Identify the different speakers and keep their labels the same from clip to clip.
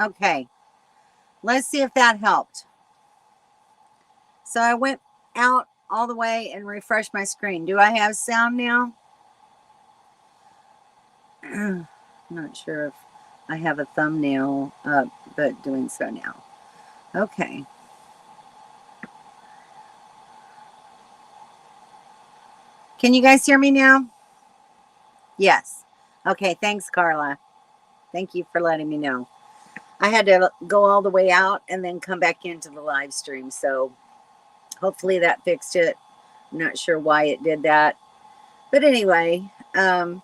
Speaker 1: Okay, let's see if that helped. So I went out all the way and refreshed my screen. Do I have sound now? Not sure if I have a thumbnail up, but doing so now. Okay. Can you guys hear me now? Yes. Okay, thanks, Carla. Thank you for letting me know. I had to go all the way out and then come back into the live stream, so hopefully that fixed it. I'm not sure why it did that. But anyway, I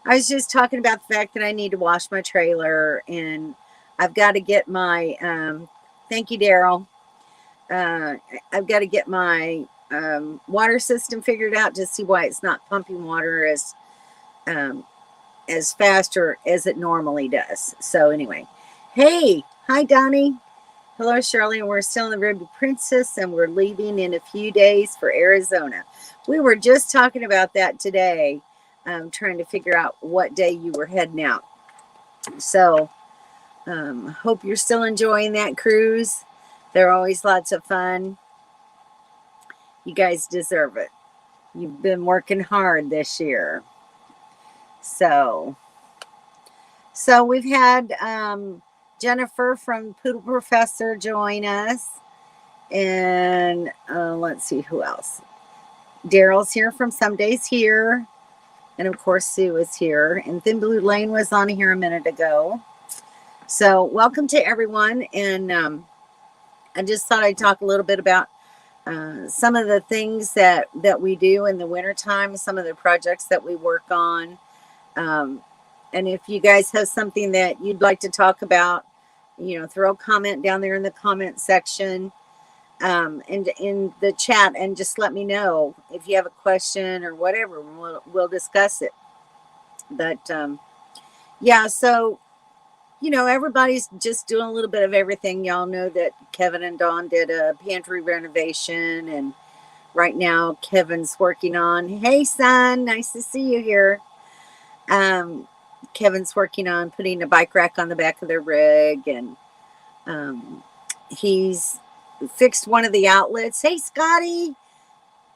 Speaker 1: was just talking about the fact that I need to wash my trailer, and I've got to get my, thank you, Daryl. I've got to get my water system figured out to see why it's not pumping water as fast or as it normally does. So anyway, hey, hi Donnie. Hello, Shirley. We're still in the Ruby Princess, and we're leaving in a few days for Arizona. We were just talking about that today, trying to figure out what day you were heading out. So, hope you're still enjoying that cruise. They're always lots of fun. You guys deserve it. You've been working hard this year. So we've had Jennifer from Poodle Professor join us. And let's see who else. Daryl's here from Some Days Here. And of course, Sue is here. And Thin Blue Lane was on here a minute ago. So welcome to everyone. And I just thought I'd talk a little bit about some of the things that we do in the wintertime, some of the projects that we work on. And if you guys have something that you'd like to talk about, throw a comment down there in the comment section, and in the chat, and just let me know if you have a question or whatever. We'll discuss it. But yeah, so everybody's just doing a little bit of everything. Y'all know that Kevin and Dawn did a pantry renovation, and right now Kevin's working on, hey son, nice to see you here. Kevin's working on putting a bike rack on the back of their rig, and he's fixed one of the outlets. Hey Scotty,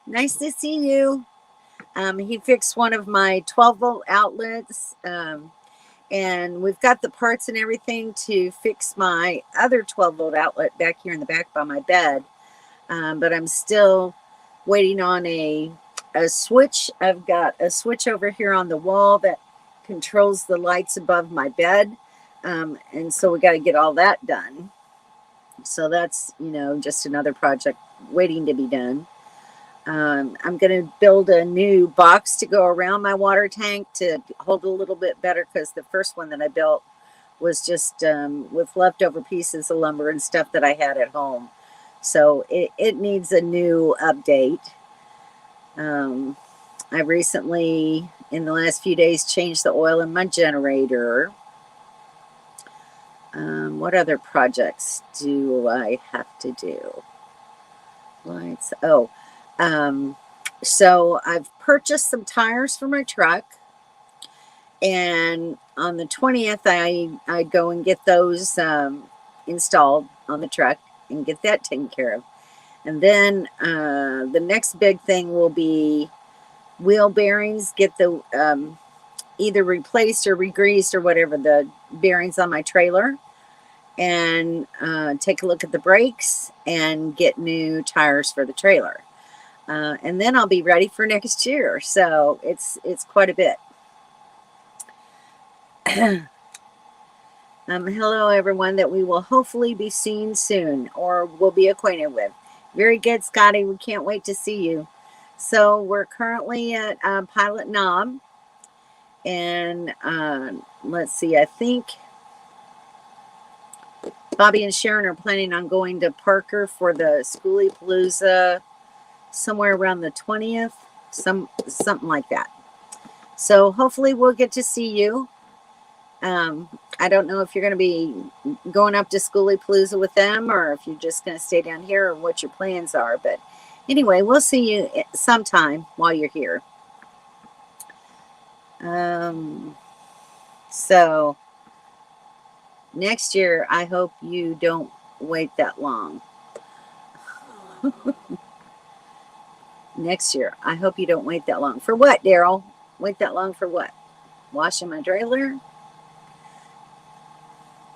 Speaker 1: nice to see you. He fixed one of my 12-volt outlets, and we've got the parts and everything to fix my other 12-volt outlet back here in the back by my bed. But I'm still waiting on a switch. I've got a switch over here on the wall that controls the lights above my bed. And so we got to get all that done. So that's, just another project waiting to be done. I'm going to build a new box to go around my water tank to hold a little bit better, because the first one that I built was just with leftover pieces of lumber and stuff that I had at home. So it needs a new update. I recently, in the last few days, changed the oil in my generator. What other projects do I have to do? Lights. So I've purchased some tires for my truck, and on the 20th I go and get those installed on the truck and get that taken care of. And then the next big thing will be wheel bearings, get the either replaced or re-greased or whatever, the bearings on my trailer, and take a look at the brakes and get new tires for the trailer. And then I'll be ready for next year. So it's quite a bit. Hello, everyone that we will hopefully be seeing soon, or will be acquainted with. Very good, Scotty. We can't wait to see you. So we're currently at Pilot Knob. And let's see, I think Bobby and Sharon are planning on going to Parker for the Schoolie Palooza somewhere around the 20th, something like that. So hopefully we'll get to see you. I don't know if you're going to be going up to Schoolie Palooza with them, or if you're just going to stay down here, or what your plans are. But anyway, we'll see you sometime while you're here. So Next year, I hope you don't wait that long. Next year, I hope you don't wait that long. For what, Daryl? Wait that long for what? Washing my trailer?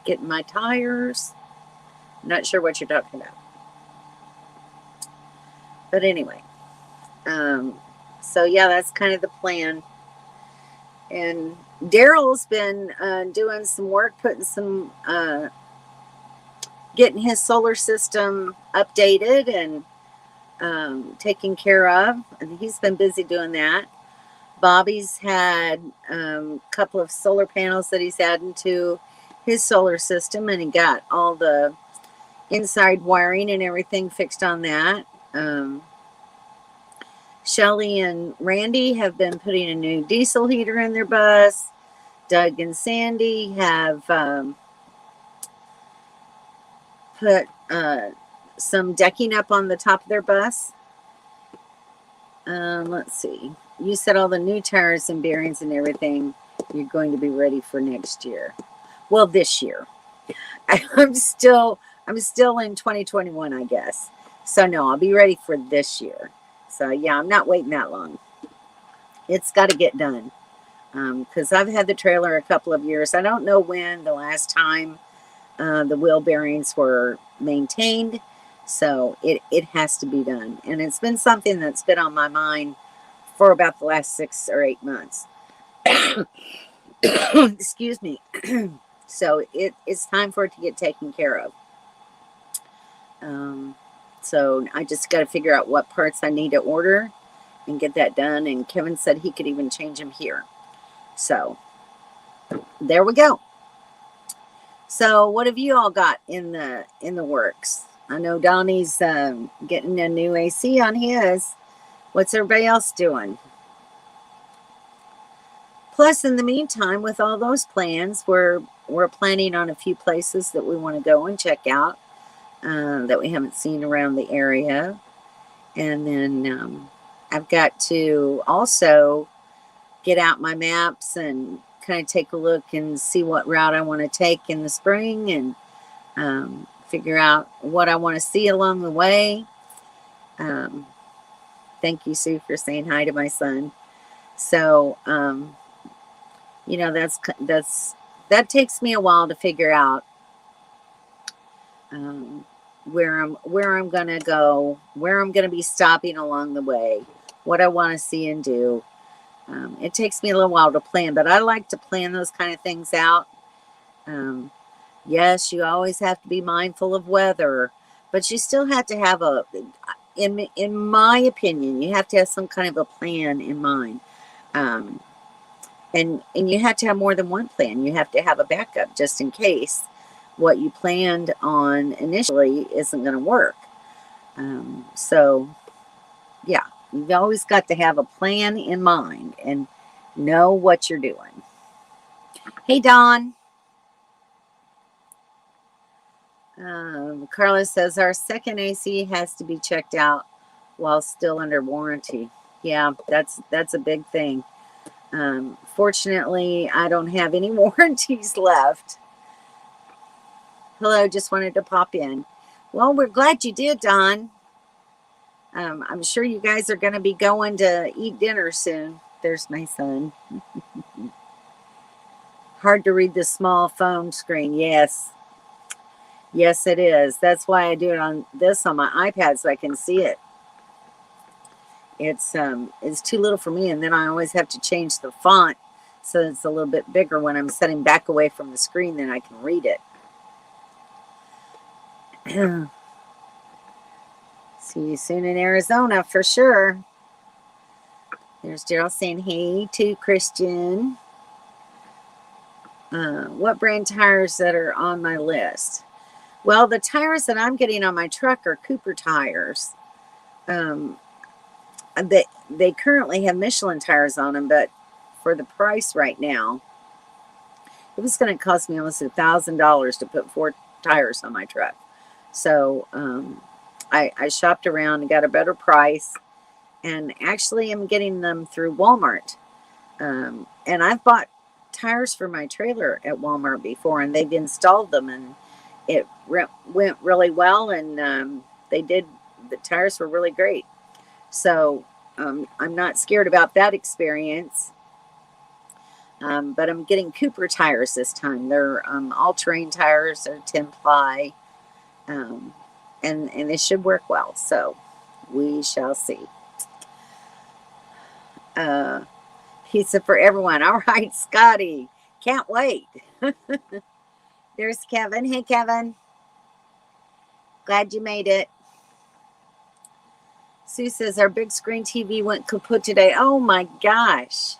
Speaker 1: Getting my tires? Not sure what you're talking about. But anyway, so yeah, that's kind of the plan. And Daryl's been doing some work, putting some, getting his solar system updated and taken care of. And he's been busy doing that. Bobby's had a couple of solar panels that he's adding to his solar system, and he got all the inside wiring and everything fixed on that. Shelly and Randy have been putting a new diesel heater in their bus. Doug and Sandy have put some decking up on the top of their bus. Let's see. You said all the new tires and bearings and everything you're going to be ready for next year. Well, this year. I'm still in 2021, I guess. So no, I'll be ready for this year. So yeah, I'm not waiting that long. It's got to get done. Because I've had the trailer a couple of years. I don't know when the last time the wheel bearings were maintained. So it has to be done. And it's been something that's been on my mind for about the last 6 or 8 months. Excuse me. So it's time for it to get taken care of. So I just got to figure out what parts I need to order and get that done. And Kevin said he could even change them here. So there we go. So what have you all got in the works? I know Donnie's getting a new AC on his. What's everybody else doing? Plus, in the meantime, with all those plans, we're planning on a few places that we want to go and check out that we haven't seen around the area. And then I've got to also get out my maps and kind of take a look and see what route I want to take in the spring and figure out what I want to see along the way. Thank you, Sue, for saying hi to my son. So, you know, that takes me a while to figure out where I'm gonna go, where I'm gonna be stopping along the way, what I want to see and do. It takes me a little while to plan, but I like to plan those kind of things out. Yes, you always have to be mindful of weather, but you still have to have in my opinion, you have to have some kind of a plan in mind. And you have to have more than one plan. You have to have a backup just in case what you planned on initially isn't going to work. So, yeah, you've always got to have a plan in mind and know what you're doing. Hey, Don. Carla says our second AC has to be checked out while still under warranty. Yeah, that's a big thing. Fortunately, I don't have any warranties left. Hello, just wanted to pop in. Well, we're glad you did, Don. I'm sure you guys are going to be going to eat dinner soon. There's my son. Hard to read the small phone screen. Yes. Yes, it is. That's why I do it on my iPad so I can see it. It's too little for me, and then I always have to change the font so it's a little bit bigger when I'm setting back away from the screen, then I can read it. See you soon in Arizona for sure. There's Daryl saying hey to Christian. What brand tires that are on my list? Well, the tires that I'm getting on my truck are Cooper tires. They currently have Michelin tires on them, but for the price right now, it was going to cost me almost $1,000 to put 4 tires on my truck. So I shopped around and got a better price, and actually I'm getting them through Walmart. And I've bought tires for my trailer at Walmart before, and they've installed them, and it went really well, and the tires were really great. So I'm not scared about that experience. But I'm getting Cooper tires this time. They're all-terrain tires. They're 10-ply, and they should work well. So we shall see. Pizza for everyone. All right, Scotty. Can't wait. There's Kevin. Hey, Kevin. Glad you made it. Sue says our big screen TV went kaput today. Oh my gosh.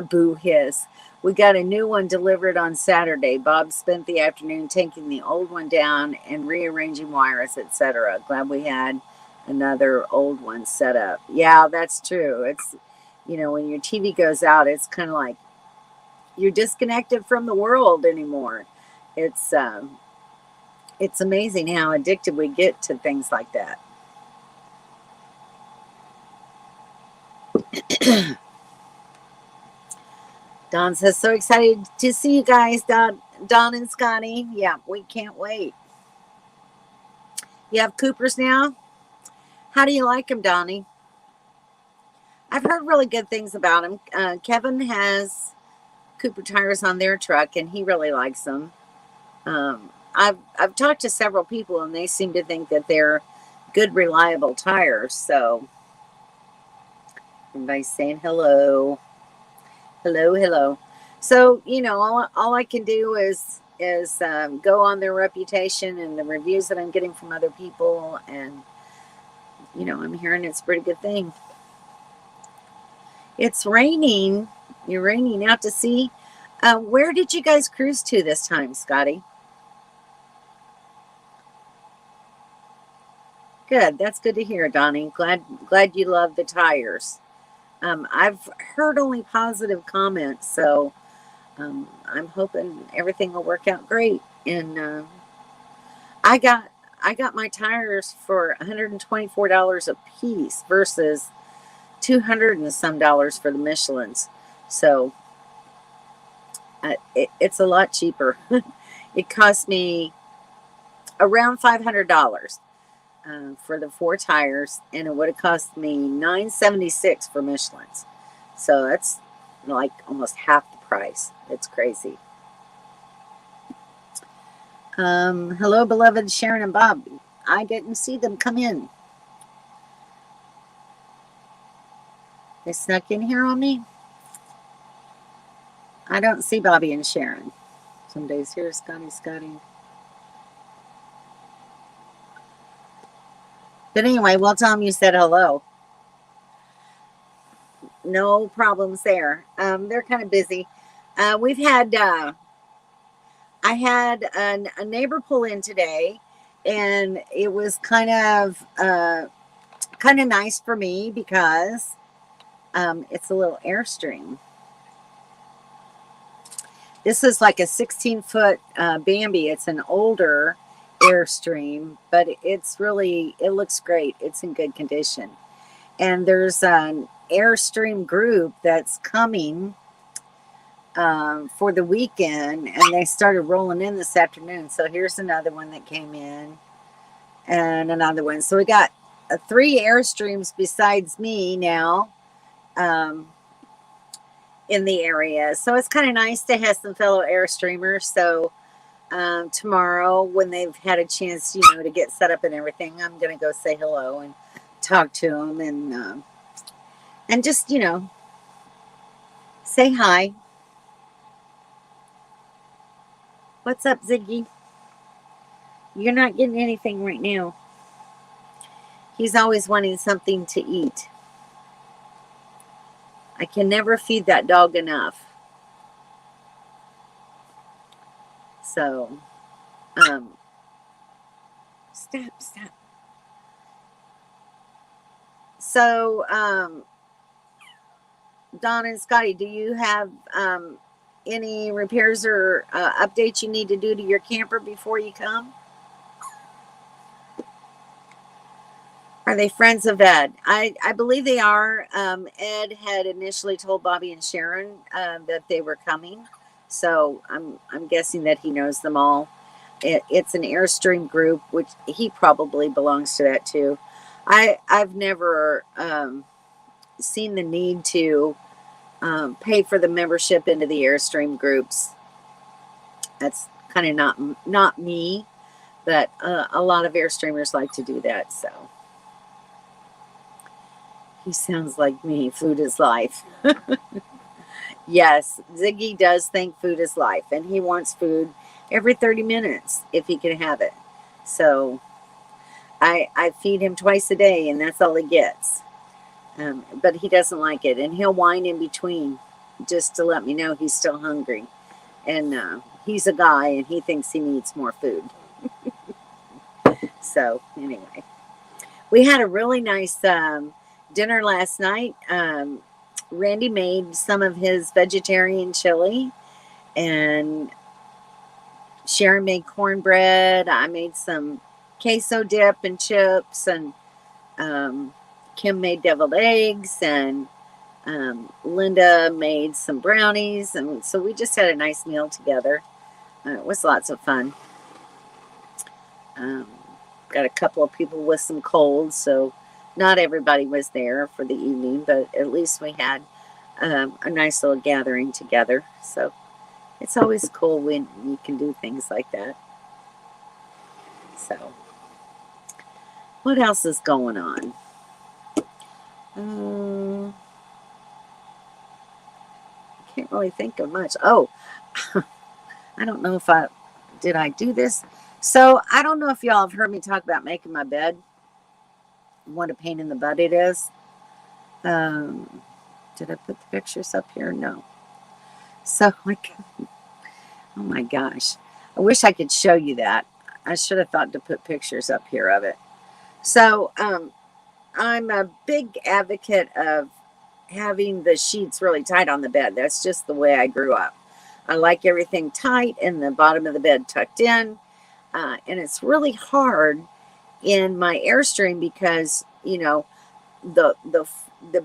Speaker 1: Boo hiss. We got a new one delivered on Saturday. Bob spent the afternoon taking the old one down and rearranging wires, etc. Glad we had another old one set up. Yeah, that's true. It's, when your TV goes out, it's kind of like you're disconnected from the world anymore. It's amazing how addicted we get to things like that. Don says, so excited to see you guys, Don and Scotty. Yeah, we can't wait. You have Coopers now? How do you like them, Donnie? I've heard really good things about them. Kevin has Cooper tires on their truck, and he really likes them. I've talked to several people, and they seem to think that they're good, reliable tires. So everybody's saying hello. Hello. So, all I can do is go on their reputation and the reviews that I'm getting from other people. And, I'm hearing it's a pretty good thing. It's raining. You're raining out to sea. Where did you guys cruise to this time, Scotty? Good. That's good to hear, Donnie. Glad you love the tires. I've heard only positive comments, so I'm hoping everything will work out great. And I got my tires for $124 a piece versus $200 and some for the Michelin's. So it's a lot cheaper. It cost me around $500. For the 4 tires, and it would have cost me $976 for Michelin's. So that's like almost half the price. It's crazy. Hello, beloved Sharon and Bob. I didn't see them come in. They snuck in here on me. I don't see Bobby and Sharon. Some days here, Scotty. But anyway, we'll tell them you said hello. No problems there. They're kind of busy. We've had, I had a neighbor pull in today, and it was kind of nice for me because it's a little Airstream. This is like a 16-foot Bambi. It's an older Airstream, but it looks great. It's in good condition. And there's an Airstream group that's coming for the weekend, and they started rolling in this afternoon. So here's another one that came in, and another one. So we got 3 Airstreams besides me now in the area. So it's kind of nice to have some fellow Airstreamers. So tomorrow, when they've had a chance, to get set up and everything, I'm going to go say hello and talk to them and just, say hi. What's up, Ziggy? You're not getting anything right now. He's always wanting something to eat. I can never feed that dog enough. So, stop. So, Don and Scotty, do you have any repairs or updates you need to do to your camper before you come? Are they friends of Ed? I believe they are. Ed had initially told Bobby and Sharon that they were coming, so I'm guessing that he knows them all. It's an Airstream group, which he probably belongs to that too. I've never seen the need to pay for the membership into the Airstream groups. That's kind of not me, but a lot of Airstreamers like to do that. So he sounds like me. Food is life. Yes, Ziggy does think food is life, and he wants food every 30 minutes if he can have it. So I feed him twice a day, and that's all he gets. But he doesn't like it, and he'll whine in between just to let me know he's still hungry. And he's a guy, and he thinks he needs more food. So anyway, we had a really nice dinner last night. Randy made some of his vegetarian chili, and Sharon made cornbread. I made some queso dip and chips, and Kim made deviled eggs, and Linda made some brownies. And so we just had a nice meal together. It was lots of fun. Got a couple of people with some colds, so not everybody was there for the evening, but at least we had a nice little gathering together. So it's always cool when you can do things like that. So what else is going on? I can't really think of much. Oh, I don't know if I do this. So I don't know if y'all have heard me talk about making my bed. What a pain in the butt it is. Did I put the pictures up here? No. So like, oh my gosh, I wish I could show you that. I should have thought to put pictures up here of it. So I'm a big advocate of having the sheets really tight on the bed. That's just the way I grew up. I like everything tight and the bottom of the bed tucked in. And it's really hard in my Airstream because, you know, the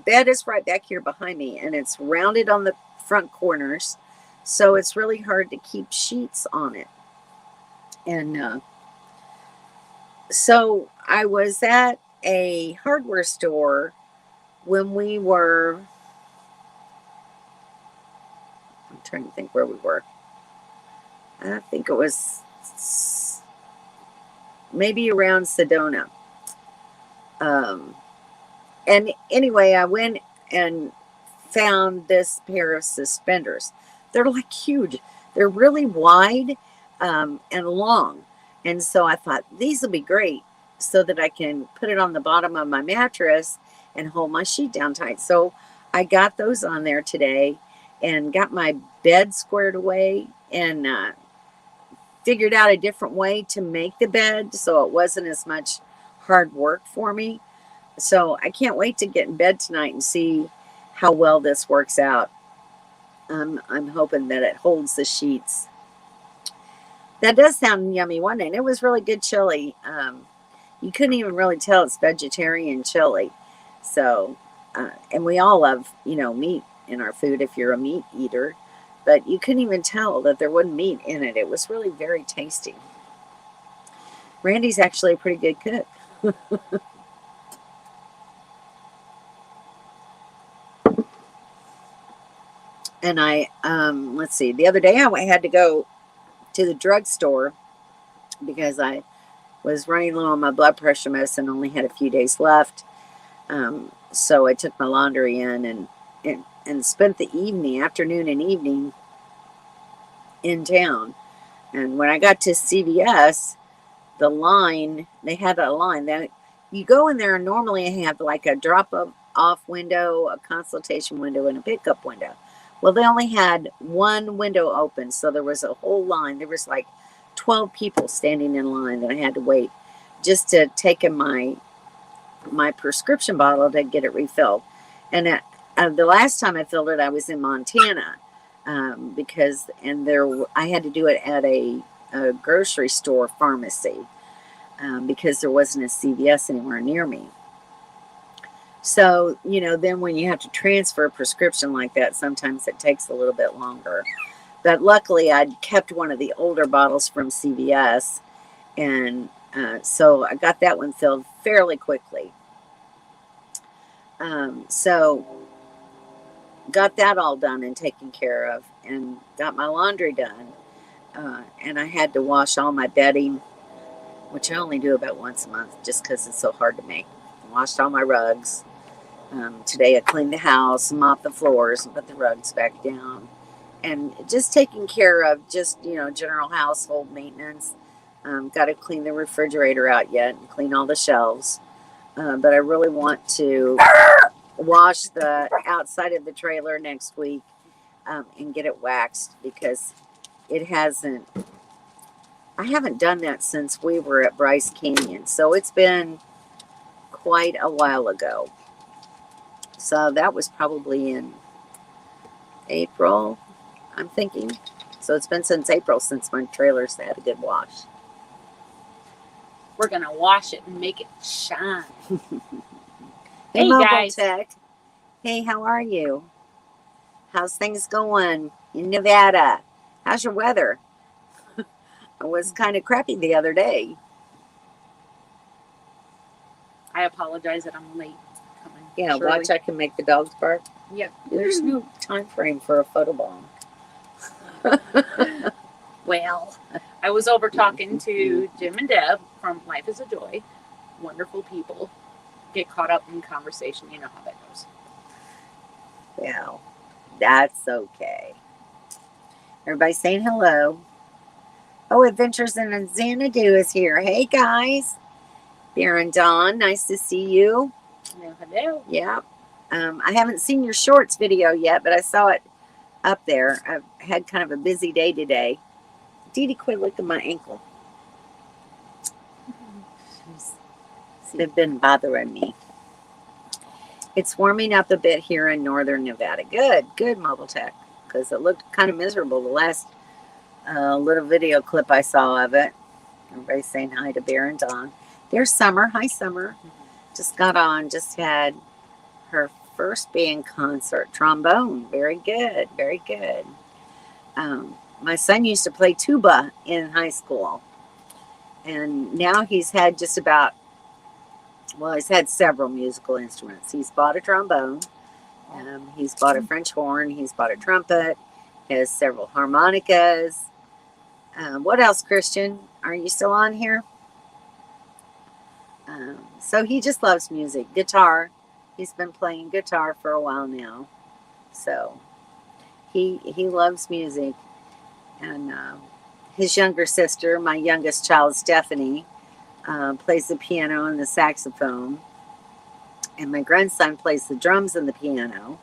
Speaker 1: bed is right back here behind me, and it's rounded on the front corners. So it's really hard to keep sheets on it. And so I was at a hardware store when we were, I'm trying to think where we were. I think it was maybe around Sedona. And anyway, I went and found this pair of suspenders. They're like huge. They're really wide and long. And so I thought these will be great so that I can put it on the bottom of my mattress and hold my sheet down tight. So I got those on there today and got my bed squared away and figured out a different way to make the bed so it wasn't as much hard work for me. So I can't wait to get in bed tonight and see how well this works out. I'm hoping that it holds the sheets. That does sound yummy, wasn't it? It was really good chili. You couldn't even really tell it's vegetarian chili. So, and we all love, you know, meat in our food if you're a meat eater. But you couldn't even tell that there wasn't meat in it. It was really very tasty. Randy's actually a pretty good cook. And let's see, the other day I had to go to the drugstore because I was running low on my blood pressure medicine, only had a few days left. So I took my laundry in and spent the afternoon and evening in town. And when I got to CVS, they had a line that you go in there and normally have like a drop off window, a consultation window, and a pickup window. Well, they only had one window open, so there was a whole line. There was like 12 people standing in line that I had to wait just to take in my prescription bottle to get it refilled. And the last time I filled it, I was in Montana because I had to do it at a grocery store pharmacy because there wasn't a CVS anywhere near me. So, then when you have to transfer a prescription like that, sometimes it takes a little bit longer. But luckily, I'd kept one of the older bottles from CVS, and so I got that one filled fairly quickly. So got that all done and taken care of, and got my laundry done. And I had to wash all my bedding, which I only do about once a month just because it's so hard to make. I washed all my rugs. Today I cleaned the house, mopped the floors, and put the rugs back down. And just taking care of just, general household maintenance. Got to clean the refrigerator out yet and clean all the shelves. But I really want to wash the outside of the trailer next week and get it waxed because it hasn't. I haven't done that since we were at Bryce Canyon, so it's been quite a while ago. So that was probably in April, I'm thinking. So it's been since April since my trailer's had a good wash.
Speaker 2: We're going to wash it and make it shine.
Speaker 1: Hey,
Speaker 2: Mobile guys.
Speaker 1: Tech. Hey, how are you? How's things going in Nevada? How's your weather? It was kind of crappy the other day.
Speaker 2: I apologize that I'm late coming.
Speaker 1: Yeah, Shirley. Watch, I can make the dogs bark.
Speaker 2: Yep.
Speaker 1: There's no time frame for a photobomb.
Speaker 2: Well, I was over talking to Jim and Deb from Life is a Joy. Wonderful people. Get caught up in conversation. You know how that goes.
Speaker 1: Well, that's okay. Everybody saying hello. Oh, Adventures in Xanadu is here. Hey, guys. Bear and Dawn, nice to see you.
Speaker 2: Hello.
Speaker 1: Yeah. I haven't seen your shorts video yet, but I saw it up there. I've had kind of a busy day today. Dee Dee, quit licking my ankle. They've been bothering me. It's warming up a bit here in northern Nevada. Good, Mobile Tech, because it looked kind of miserable the last little video clip I saw of it. Everybody's saying hi to Bear and Dawn. There's Summer. Hi, Summer. Just got on. Just had her first band concert. Trombone. Very good. Very good. My son used to play tuba in high school. And now he's had he's had several musical instruments. He's bought a trombone. He's bought a French horn. He's bought a trumpet. He has several harmonicas. What else, Christian? Are you still on here? So he just loves music. Guitar. He's been playing guitar for a while now. So he loves music. And his younger sister, my youngest child, Stephanie, plays the piano and the saxophone. And my grandson plays the drums and the piano.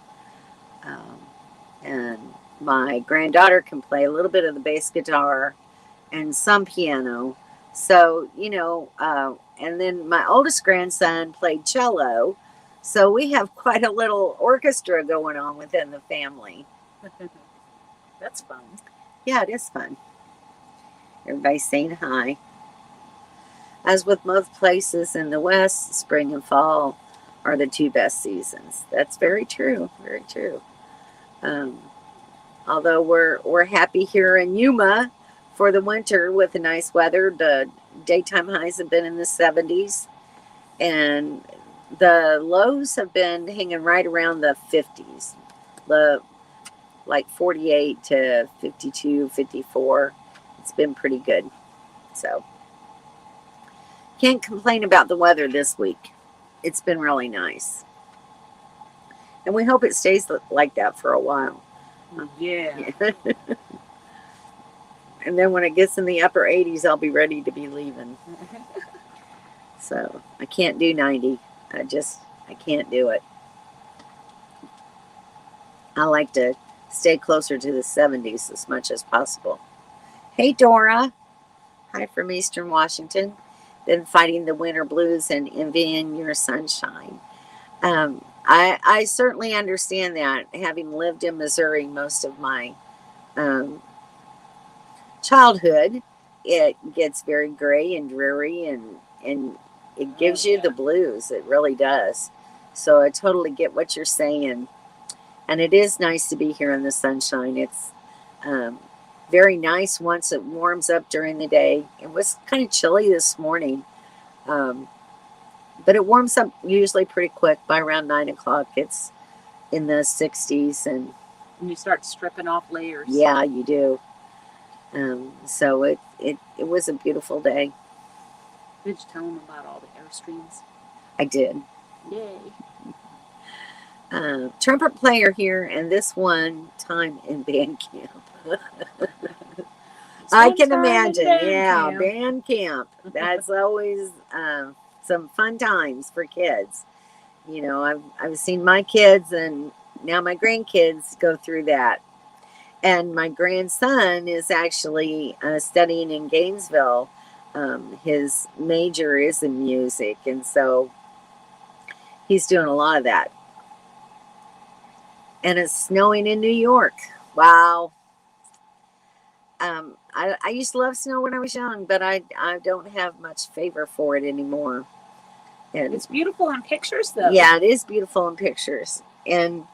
Speaker 1: And my granddaughter can play a little bit of the bass guitar and some piano. So, and then my oldest grandson played cello. So we have quite a little orchestra going on within the family.
Speaker 2: That's fun.
Speaker 1: Yeah, it is fun. Everybody's saying hi. As with most places in the West, spring and fall are the two best seasons. That's very true. Very true. Although we're happy here in Yuma for the winter with the nice weather. The daytime highs have been in the 70s, and the lows have been hanging right around the 50s. Like 48 to 52, 54. It's been pretty good. So can't complain about the weather this week. It's been really nice. And we hope it stays like that for a while.
Speaker 2: Yeah.
Speaker 1: And then when it gets in the upper 80s, I'll be ready to be leaving. So I can't do 90. I can't do it. I like to stay closer to the 70s as much as possible. Hey, Dora. Hi from Eastern Washington. Been fighting the winter blues and envying your sunshine. I certainly understand that, having lived in Missouri most of my childhood. It gets very gray and dreary, and it gives you the blues. It really does. So I totally get what you're saying. And it is nice to be here in the sunshine. It's um, very nice once it warms up during the day. It was kind of chilly this morning, um, but it warms up usually pretty quick. By around 9 o'clock, it's in the 60s, and
Speaker 2: And you start stripping off layers.
Speaker 1: yeah, you do. So it was a beautiful day.
Speaker 2: Did you tell them about all the Airstreams?
Speaker 1: I did.
Speaker 2: Yay.
Speaker 1: Trumpet player here, and this one time in band camp. I can imagine. Yeah, band camp. That's always some fun times for kids. You know, I've seen my kids and now my grandkids go through that. And my grandson is actually studying in Gainesville. His major is in music, and so he's doing a lot of that. And it's snowing in New York. Wow. I used to love snow when I was young, but I don't have much favor for it anymore. And
Speaker 2: It's beautiful in pictures, though.
Speaker 1: yeah, it is beautiful in pictures. And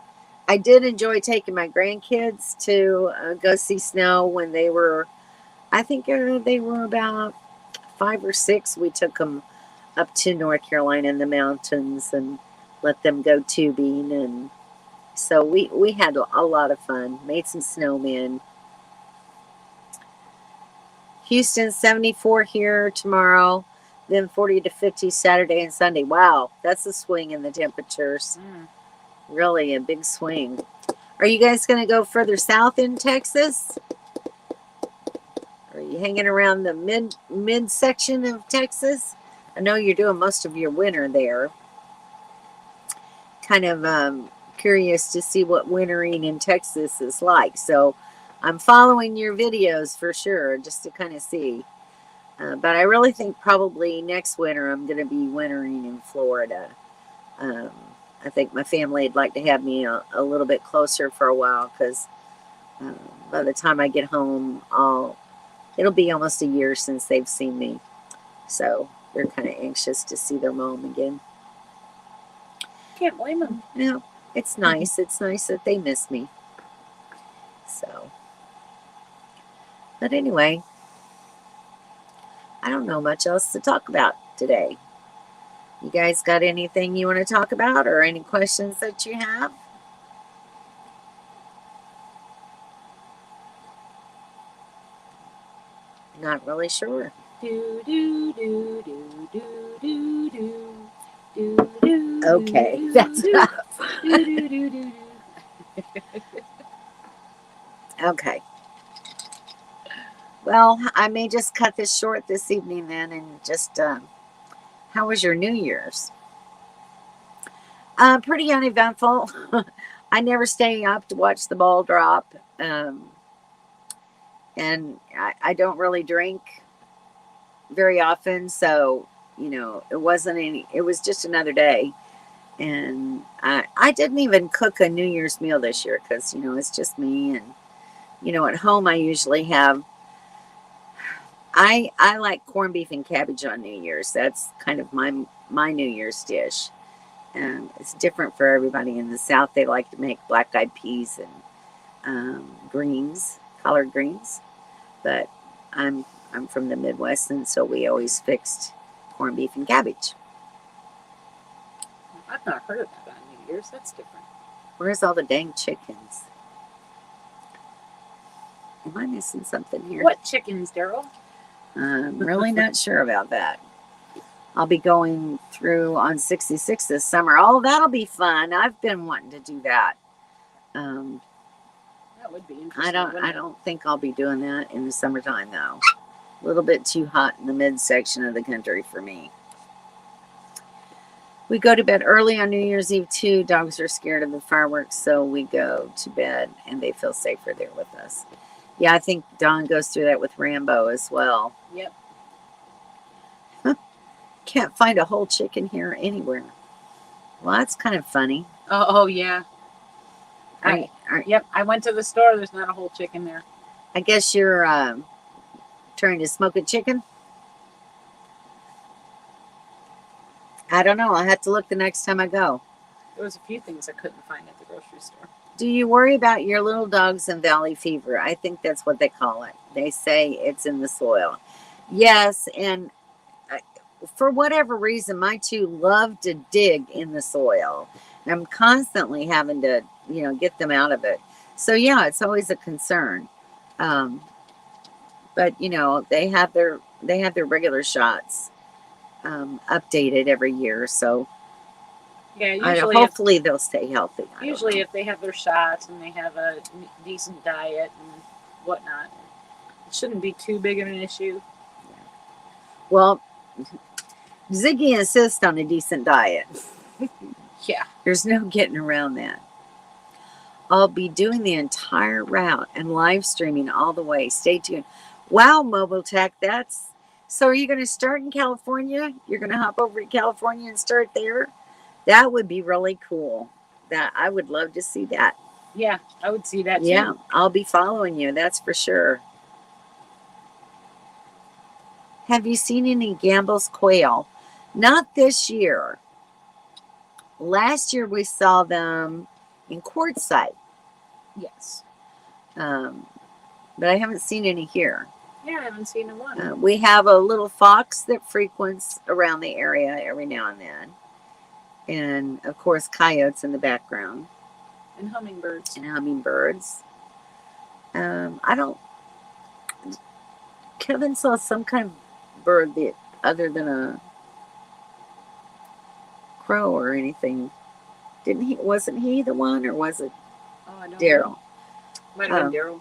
Speaker 1: I did enjoy taking my grandkids to go see snow when they were, I think they were about 5 or 6. We took them up to North Carolina in the mountains and let them go tubing. And so we had a lot of fun, made some snowmen. Houston 74 here tomorrow, then 40 to 50 Saturday and Sunday. Wow, that's a swing in the temperatures. Really a big swing. Are you guys going to go further south in Texas? Are you hanging around the mid section of Texas? I know you're doing most of your winter there. Kind of curious to see what wintering in Texas is like. So I'm following your videos for sure, just to kind of see. But I really think probably next winter I'm going to be wintering in Florida. I think my family would like to have me a little bit closer for a while because by the time I get home, it'll be almost a year since they've seen me. So they're kind of anxious to see their mom again.
Speaker 2: Can't blame them.
Speaker 1: Yeah, it's nice. It's nice that they miss me. So, but anyway, I don't know much else to talk about today. You guys got anything you want to talk about or any questions that you have? Not really sure. Okay, that's enough. Okay. Well, I may just cut this short this evening then and just, how was your New Year's? Pretty uneventful. I never stay up to watch the ball drop. And I don't really drink very often. So, you know, it was just another day. And I didn't even cook a New Year's meal this year because, you know, it's just me. And, you know, at home I usually have, I like corned beef and cabbage on New Year's. That's kind of my New Year's dish. And it's different for everybody. In the South, they like to make black-eyed peas and greens, collard greens. But I'm from the Midwest, and so we always fixed corned beef and cabbage.
Speaker 2: I've not heard of that on New Year's. That's different.
Speaker 1: Where's all the dang chickens? Am I missing something here?
Speaker 2: What chickens, Daryl?
Speaker 1: I'm really not sure about that. I'll be going through on 66 this summer. Oh, that'll be fun. I've been wanting to do that.
Speaker 2: That would be interesting.
Speaker 1: I don't think I'll be doing that in the summertime though. A little bit too hot in the midsection of the country for me. We go to bed early on New Year's Eve too. Dogs are scared of the fireworks, so we go to bed and they feel safer there with us. Yeah, I think Dawn goes through that with Rambo as well.
Speaker 2: Yep.
Speaker 1: Can't find a whole chicken here anywhere. Well, that's kind of funny.
Speaker 2: Oh yeah. Yep. I went to the store. There's not a whole chicken there.
Speaker 1: I guess you're trying to smoke a chicken. I don't know. I'll have to look the next time I go.
Speaker 2: There was a few things I couldn't find at the grocery store.
Speaker 1: Do you worry about your little dogs and valley fever? I think that's what they call it. They say it's in the soil. Yes, and for whatever reason, my two love to dig in the soil. And I'm constantly having to, get them out of it. So yeah, it's always a concern. Um, but they have their regular shots updated every year. So
Speaker 2: Yeah, usually
Speaker 1: hopefully they'll stay healthy.
Speaker 2: Usually, if they have their shots and they have a decent diet and whatnot, it shouldn't be too big of an issue.
Speaker 1: Well, Ziggy insists on a decent diet.
Speaker 2: Yeah.
Speaker 1: There's no getting around that. I'll be doing the entire route and live streaming all the way. Stay tuned. Wow, Mobile Tech, so are you going to start in California? You're going to hop over to California and start there? That would be really cool. That I would love to see that.
Speaker 2: Yeah, I would see that too.
Speaker 1: Yeah, I'll be following you. That's for sure. Have you seen any Gambel's quail? Not this year. Last year we saw them in Quartzsite.
Speaker 2: Yes.
Speaker 1: But I haven't seen any here.
Speaker 2: Yeah, I haven't seen one.
Speaker 1: We have a little fox that frequents around the area every now and then. And, of course, coyotes in the background.
Speaker 2: And hummingbirds.
Speaker 1: Kevin saw some kind of bird other than a crow or anything. Wasn't he the one, or was it Daryl?
Speaker 2: Might have been Daryl.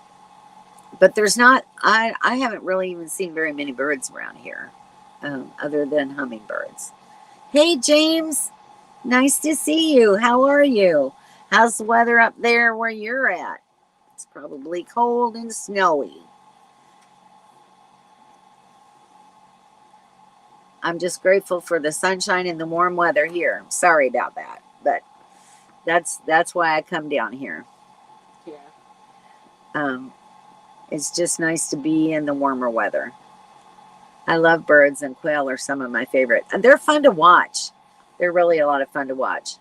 Speaker 1: But there's not, I haven't really even seen very many birds around here, other than hummingbirds. Hey, James, nice to see you. How are you? How's the weather up there where you're at? It's probably cold and snowy. I'm just grateful for the sunshine and the warm weather here. Sorry about that, but that's why I come down here.
Speaker 2: Yeah.
Speaker 1: It's just nice to be in the warmer weather. I love birds, and quail are some of my favorite. And they're fun to watch. They're really a lot of fun to watch.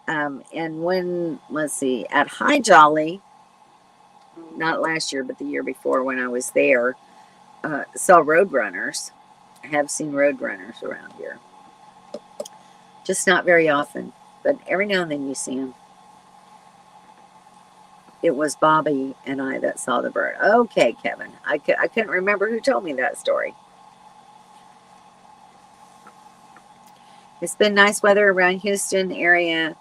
Speaker 1: And at High Jolly, not last year, but the year before when I was there, saw roadrunners. I have seen roadrunners around here. Just not very often, but every now and then you see them. It was Bobby and I that saw the bird. Okay, Kevin. I couldn't remember who told me that story. It's been nice weather around Houston area,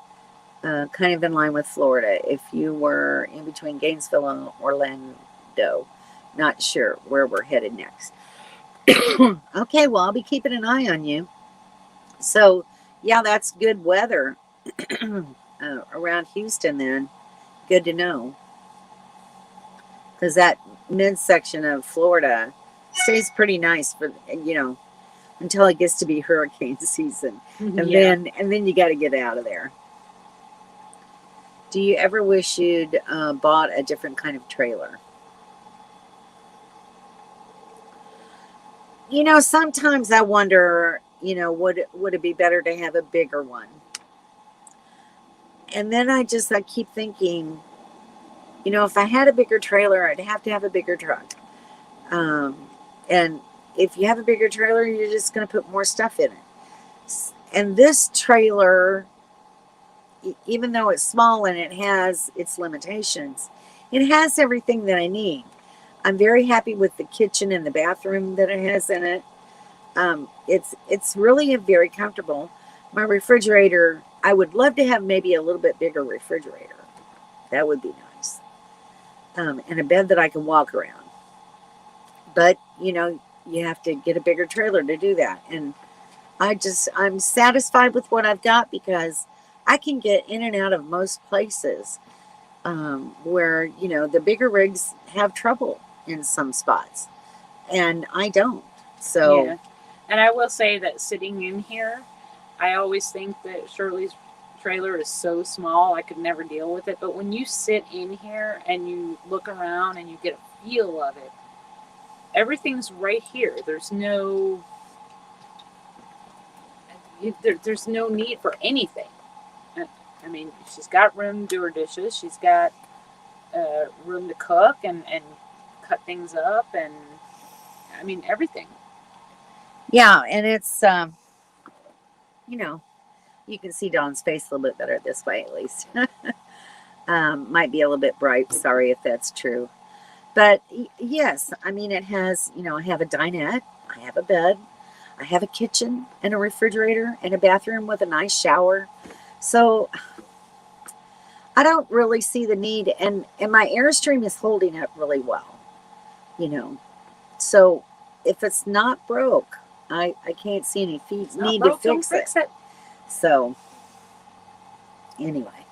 Speaker 1: kind of in line with Florida. If you were in between Gainesville and Orlando, not sure where we're headed next. Okay, well, I'll be keeping an eye on you. So, yeah, that's good weather around Houston then. Good to know. Because that midsection of Florida stays pretty nice for, until it gets to be hurricane season. And then you got to get out of there. Do you ever wish you'd bought a different kind of trailer? Sometimes I wonder, would it be better to have a bigger one? And then I keep thinking, if I had a bigger trailer, I'd have to have a bigger truck. And if you have a bigger trailer, you're just going to put more stuff in it. And this trailer, even though it's small and it has its limitations, it has everything that I need. I'm very happy with the kitchen and the bathroom that it has in it. It's really very comfortable. My refrigerator, I would love to have maybe a little bit bigger refrigerator. That would be nice. And a bed that I can walk around. But, you have to get a bigger trailer to do that. And I'm satisfied with what I've got because I can get in and out of most places where, the bigger rigs have trouble in some spots. And I don't. So.
Speaker 2: Yeah. And I will say that sitting in here, I always think that Shirley's trailer is so small I could never deal with it. But when you sit in here and you look around and you get a feel of it, everything's right here. There's no need for anything. I mean, she's got room to do her dishes. She's got room to cook and cut things up, and I mean everything.
Speaker 1: Yeah, and it's you know, you can see Dawn's face a little bit better this way at least. Might be a little bit bright. Sorry if that's true. But yes, I mean, it has, I have a dinette, I have a bed, I have a kitchen and a refrigerator and a bathroom with a nice shower. So I don't really see the need. And my Airstream is holding up really well, you know. So if it's not broke, I can't see any fees
Speaker 2: Not
Speaker 1: need
Speaker 2: broke,
Speaker 1: to
Speaker 2: don't
Speaker 1: fix
Speaker 2: fix
Speaker 1: it.
Speaker 2: it.
Speaker 1: So anyway,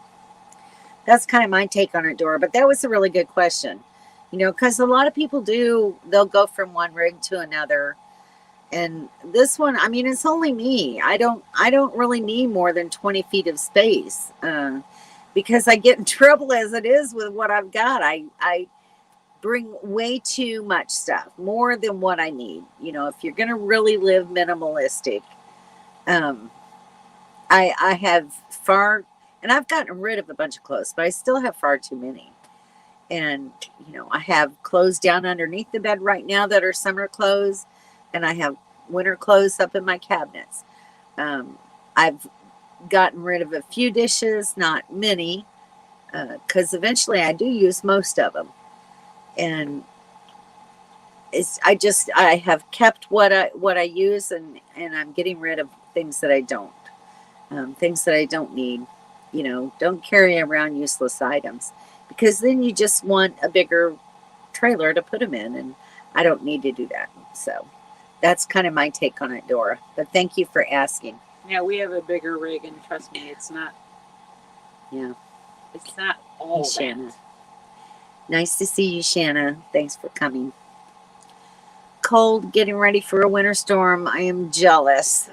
Speaker 1: that's kind of my take on it, Dora. But that was a really good question, because a lot of people they'll go from one rig to another. And this one, I mean, it's only me. I don't really need more than 20 feet of space because I get in trouble as it is with what I've got. I bring way too much stuff, more than what I need. If you're going to really live minimalistic, um, I have and I've gotten rid of a bunch of clothes, but I still have far too many. And, I have clothes down underneath the bed right now that are summer clothes, and I have winter clothes up in my cabinets. I've gotten rid of a few dishes, not many, because eventually I do use most of them. And I have kept what I use, and I'm getting rid of things that I don't. Things that I don't need. Don't carry around useless items, because then you just want a bigger trailer to put them in, and I don't need to do that. So that's kind of my take on it, Dora. But thank you for asking.
Speaker 2: Yeah, we have a bigger rig, and trust me, it's not all
Speaker 1: Hey,
Speaker 2: that.
Speaker 1: Shanna. Nice to see you, Shanna. Thanks for coming. Cold, getting ready for a winter storm. I am jealous.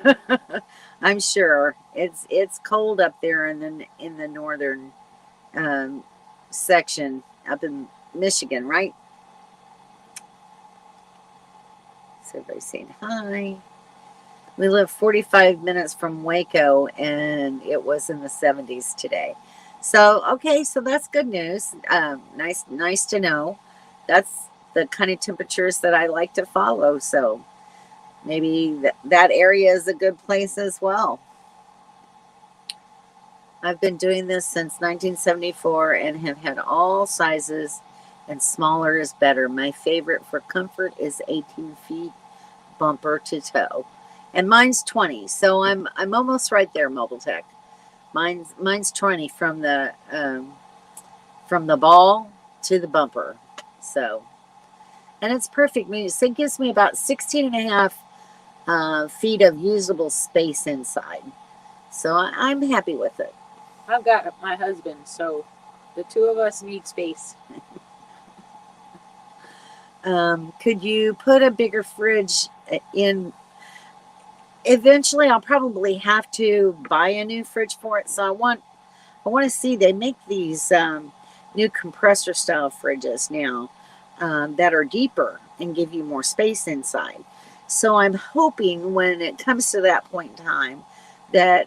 Speaker 1: I'm sure it's cold up there in the northern section up in Michigan, right? So everybody's saying hi. We live 45 minutes from Waco, and it was in the 70s today. So okay, so that's good news. Nice to know. That's the kind of temperatures that I like to follow. So maybe that area is a good place as well. I've been doing this since 1974 and have had all sizes, and smaller is better. My favorite for comfort is 18 feet bumper to toe. And mine's 20, so I'm almost right there, Mobile Tech. Mine's 20 from the ball to the bumper. So, and it's perfect. It gives me about 16 and a half feet of usable space inside. So I'm happy with it.
Speaker 2: I've got my husband, so the two of us need space.
Speaker 1: Could you put a bigger fridge in? Eventually, I'll probably have to buy a new fridge for it. So I want to see. They make these new compressor style fridges now that are deeper and give you more space inside. So I'm hoping when it comes to that point in time that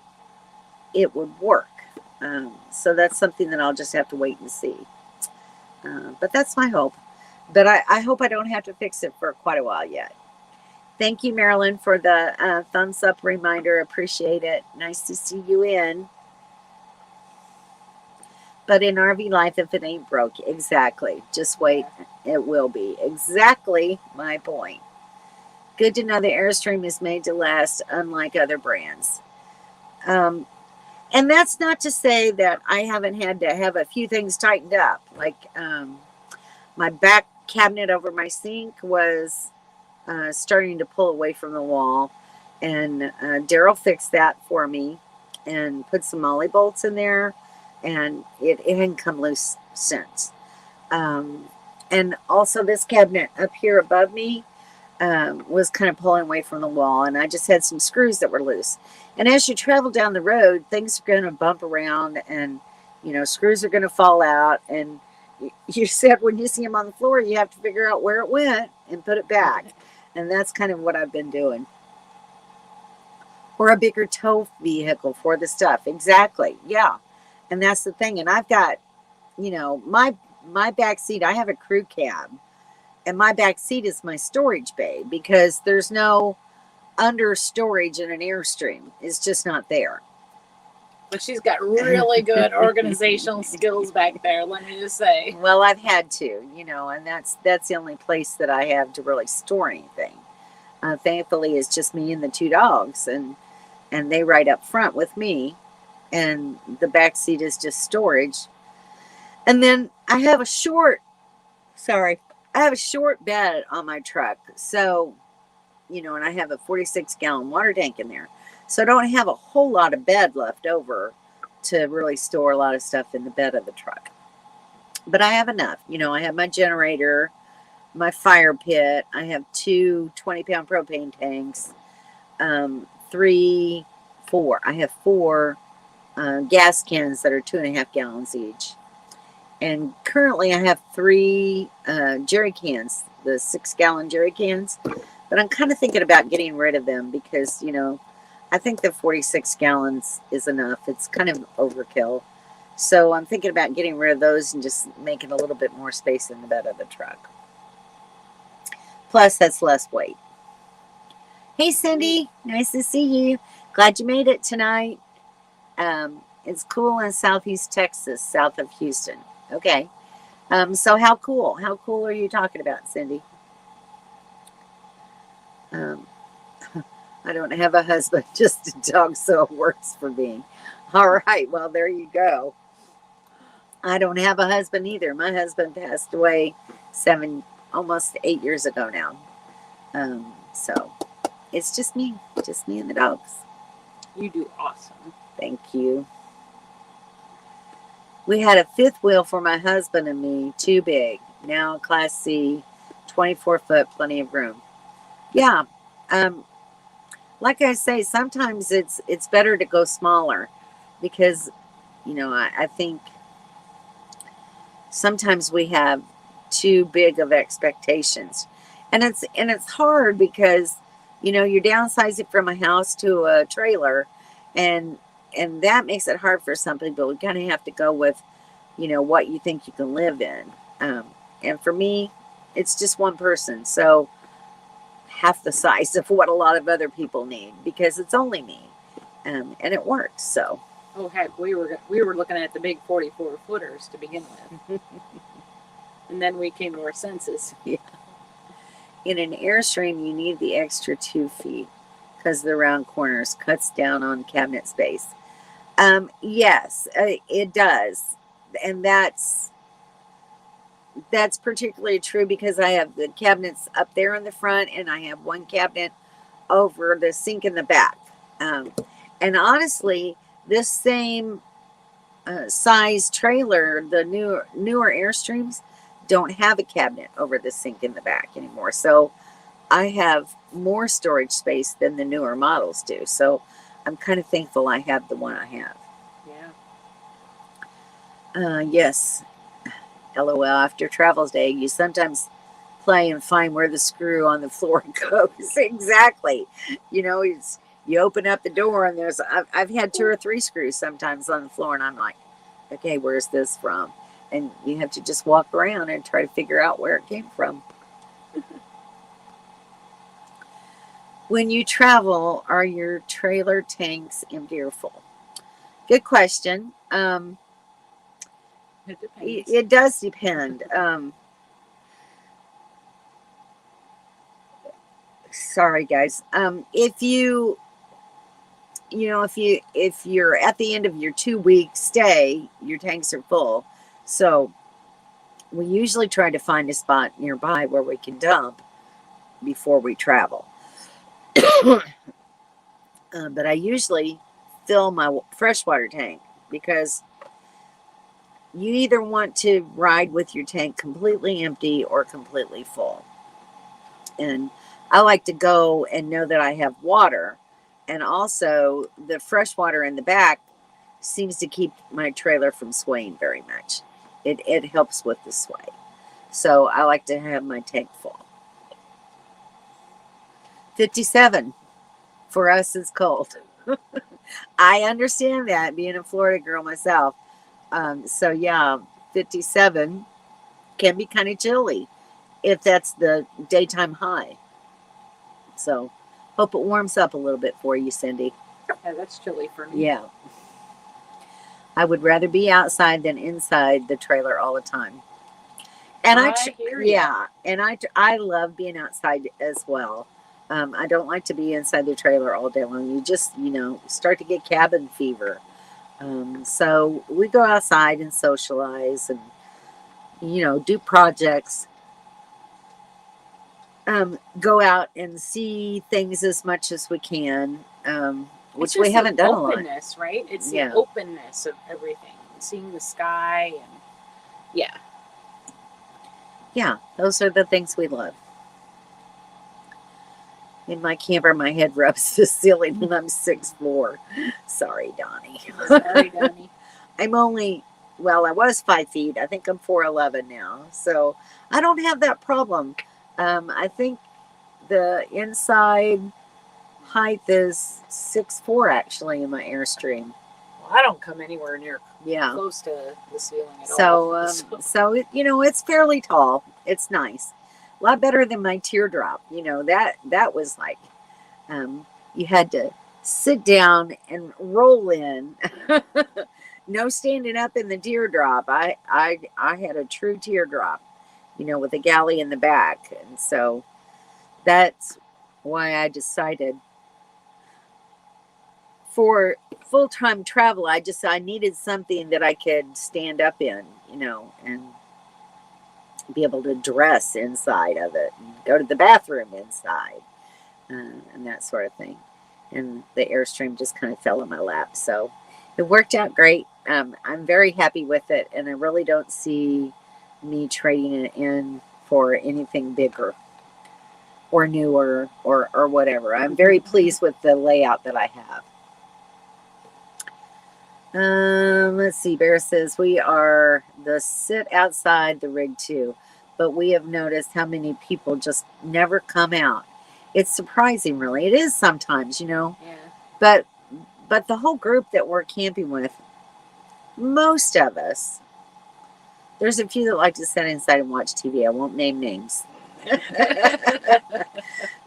Speaker 1: it would work. So that's something that I'll just have to wait and see. But that's my hope. But I hope I don't have to fix it for quite a while yet. Thank you, Marilyn, for the thumbs up reminder. Appreciate it. Nice to see you in. But in RV life, if it ain't broke, exactly. Just wait. It will be. Exactly my point. Good to know the Airstream is made to last, unlike other brands. And that's not to say that I haven't had to have a few things tightened up. Like my back cabinet over my sink was starting to pull away from the wall. And Daryl fixed that for me and put some molly bolts in there. And it hadn't come loose since. And also this cabinet up here above me was kind of pulling away from the wall. And I just had some screws that were loose. And as you travel down the road, things are going to bump around, and screws are going to fall out. And you said when you see them on the floor, you have to figure out where it went and put it back. And that's kind of what I've been doing. Or a bigger tow vehicle for the stuff. Exactly. Yeah. And that's the thing. And I've got, my back seat, I have a crew cab, and my back seat is my storage bay because there's no under storage in an Airstream. It's just not there.
Speaker 2: But she's got really good organizational skills back there, let me just say.
Speaker 1: Well, I've had to, and that's the only place that I have to really store anything. Thankfully, it's just me and the two dogs, and they ride up front with me, and the back seat is just storage. And then I have a short bed on my truck, so and I have a 46-gallon water tank in there. So I don't have a whole lot of bed left over to really store a lot of stuff in the bed of the truck. But I have enough. I have my generator, my fire pit. I have two 20-pound propane tanks, I have four gas cans that are 2.5 gallons each. And currently I have three jerry cans, the 6-gallon jerry cans. But I'm kind of thinking about getting rid of them because, I think the 46 gallons is enough. It's kind of overkill. So I'm thinking about getting rid of those and just making a little bit more space in the bed of the truck. Plus, that's less weight. Hey, Cindy. Nice to see you. Glad you made it tonight. It's cool in Southeast Texas, south of Houston. Okay. So how cool? How cool are you talking about, Cindy? I don't have a husband, just a dog, so it works for me. All right, well, there you go. I don't have a husband either. My husband passed away almost 8 years ago now. So it's just me and the dogs.
Speaker 2: You do awesome.
Speaker 1: Thank you. We had a fifth wheel for my husband and me, too big. Now Class C, 24 foot, plenty of room. Yeah. Like I say, sometimes it's better to go smaller because, I think sometimes we have too big of expectations, and it's hard because, you're downsizing from a house to a trailer, and that makes it hard for some people. We kind of have to go with, what you think you can live in. And for me, it's just one person, so half the size of what a lot of other people need because it's only me, and it works. So,
Speaker 2: oh heck, we were looking at the big 44 footers to begin with, and then we came to our senses.
Speaker 1: Yeah. In an Airstream, you need the extra 2 feet because the round corners cuts down on cabinet space. Yes, it does, and that's particularly true because I have the cabinets up there in the front, and I have one cabinet over the sink in the back. And honestly, this same size trailer, the newer Airstreams, don't have a cabinet over the sink in the back anymore. So I have more storage space than the newer models do. So I'm kind of thankful I have the one I have.
Speaker 2: Yeah.
Speaker 1: Yes. LOL, after Travels Day, you sometimes play and find where the screw on the floor goes. Exactly. You open up the door and I've had 2 or 3 screws sometimes on the floor, and I'm like, okay, where's this from? And you have to just walk around and try to figure out where it came from. When you travel, are your trailer tanks empty or full? Good question.
Speaker 2: It depends.
Speaker 1: It does depend. Sorry, guys. If you're at the end of your 2-week stay, your tanks are full. So we usually try to find a spot nearby where we can dump before we travel. But I usually fill my freshwater tank because you either want to ride with your tank completely empty or completely full. And I like to go and know that I have water. And also, the fresh water in the back seems to keep my trailer from swaying very much. It helps with the sway. So I like to have my tank full. 57. For us, it's cold. I understand that, being a Florida girl myself. So yeah, 57 can be kind of chilly if that's the daytime high. So hope it warms up a little bit for you, Cindy.
Speaker 2: Yeah, that's chilly for me.
Speaker 1: Yeah. I would rather be outside than inside the trailer all the time. And
Speaker 2: I hear ya.
Speaker 1: yeah, and I love being outside as well. I don't like to be inside the trailer all day long. You just, start to get cabin fever. So we go outside and socialize and, do projects. Go out and see things as much as we can, which we haven't done a lot.
Speaker 2: Openness, right? It's
Speaker 1: Yeah.
Speaker 2: the openness of everything, seeing the sky, and yeah.
Speaker 1: Yeah, those are the things we love. In my camper, my head rubs the ceiling and I'm 6th floor. Sorry, Donnie.
Speaker 2: Sorry, Donnie.
Speaker 1: I'm only, I was 5 feet. I think I'm 4'11" now. So I don't have that problem. I think the inside height is 6'4" actually in my Airstream.
Speaker 2: Well, I don't come anywhere near
Speaker 1: Yeah.
Speaker 2: close to the ceiling at
Speaker 1: So,
Speaker 2: all.
Speaker 1: so it, it's fairly tall. It's nice. A lot better than my teardrop. That was like, you had to sit down and roll in. No standing up in the teardrop. I had a true teardrop, with a galley in the back. And so that's why I decided for full-time travel, I needed something that I could stand up in, and be able to dress inside of it and go to the bathroom inside, and that sort of thing. And the Airstream just kind of fell in my lap. So it worked out great. I'm very happy with it, and I really don't see me trading it in for anything bigger or newer or whatever. I'm very pleased with the layout that I have. Let's see. Bear says we are the sit outside the rig too, but we have noticed how many people just never come out. It's surprising, really. It is sometimes,
Speaker 2: Yeah.
Speaker 1: But the whole group that we're camping with, most of us, there's a few that like to sit inside and watch TV. I won't name names,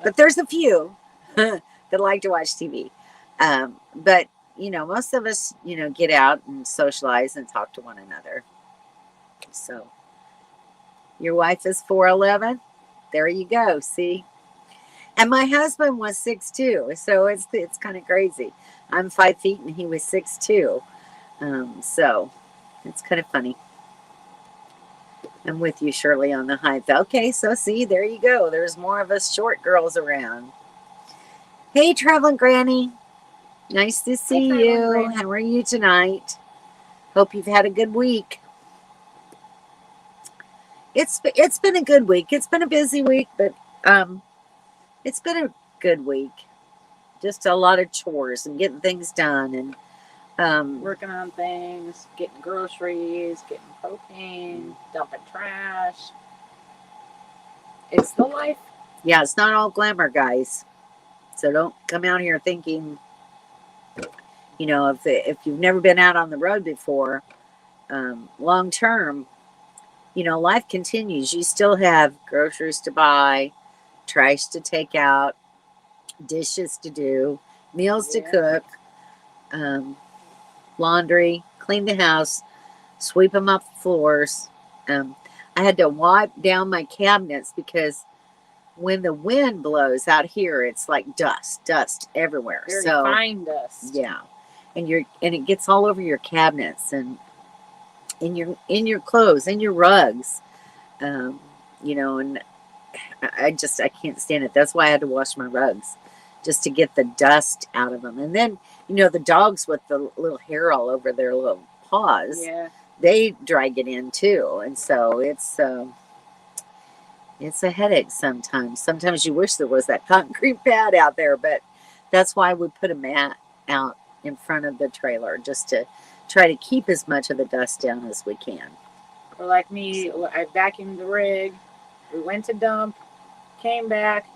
Speaker 1: but there's a few that like to watch TV. But most of us, get out and socialize and talk to one another. So, your wife is 4'11". There you go. See, and my husband was 6'2", so it's kind of crazy. I'm 5 feet and he was 6'2". So it's kind of funny. I'm with you, Shirley, on the height. Okay, so see, there you go. There's more of us short girls around. Hey, Traveling Granny. Nice to see you.
Speaker 2: Granny.
Speaker 1: How are you tonight? Hope you've had a good week. It's been a good week. It's been a busy week, but it's been a good week. Just a lot of chores and getting things done and
Speaker 2: working on things, getting groceries, getting propane, dumping trash. It's the life.
Speaker 1: Yeah, it's not all glamour, guys. So don't come out here thinking, if you've never been out on the road before, long term, life continues. You still have groceries to buy, trash to take out, dishes to do, meals to cook, laundry, clean the house, sweep them off the floors. I had to wipe down my cabinets because when the wind blows out here, it's like dust everywhere.
Speaker 2: Very
Speaker 1: so
Speaker 2: fine dust.
Speaker 1: Yeah, and it gets all over your cabinets and in your clothes, in your rugs, and I can't stand it. That's why I had to wash my rugs, just to get the dust out of them. And then the dogs with the little hair all over their little paws, they drag it in too, and so it's a headache sometimes. Sometimes you wish there was that concrete pad out there, but that's why we put a mat out in front of the trailer, just to try to keep as much of the dust down as we can.
Speaker 2: Or like me, I vacuumed the rig. We went to dump, came back.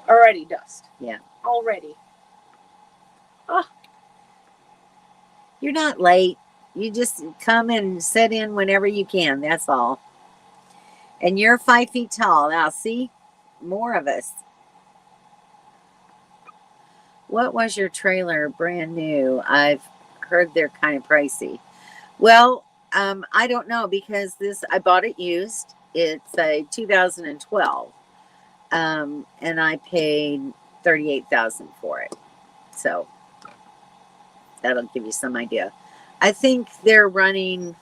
Speaker 2: Already dust.
Speaker 1: Yeah.
Speaker 2: Already.
Speaker 1: You're not late. You just come and sit in whenever you can. That's all. And you're 5 feet tall. Now, see? More of us. What was your trailer brand new? I've heard they're kind of pricey. Well, I don't know because I bought it used. It's a 2012. And I paid $38,000 for it. So that'll give you some idea. I think they're running,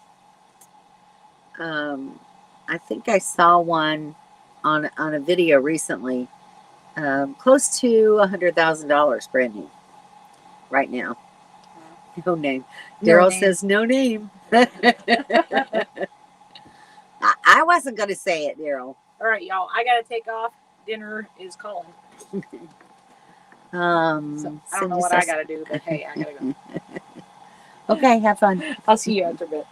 Speaker 1: I think I saw one on a video recently, close to $100,000 brand new right now. No name. Daryl says no name. I wasn't going to say it, Daryl.
Speaker 2: All right, y'all. I got to take off. Dinner is calling. So, I don't know what I got to do, but hey, I got to go.
Speaker 1: Okay, have fun.
Speaker 2: I'll see you after a bit.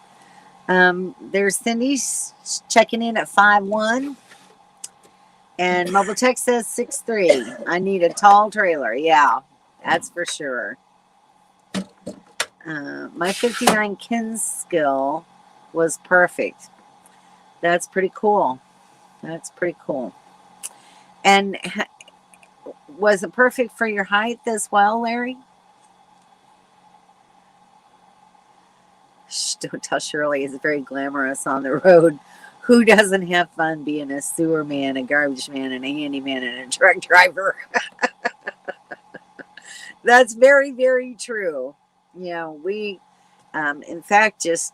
Speaker 1: There's Cindy's checking in at 5'1". And Mobile Tech says 6'3". I need a tall trailer. Yeah, that's for sure. My 59 Kinskill was perfect. That's pretty cool. That's pretty cool. And was it perfect for your height as well, Larry? Shh, don't tell Shirley. It's very glamorous on the road. Who doesn't have fun being a sewer man, a garbage man, and a handyman, and a truck driver? That's very, very true. You know, we, in fact, just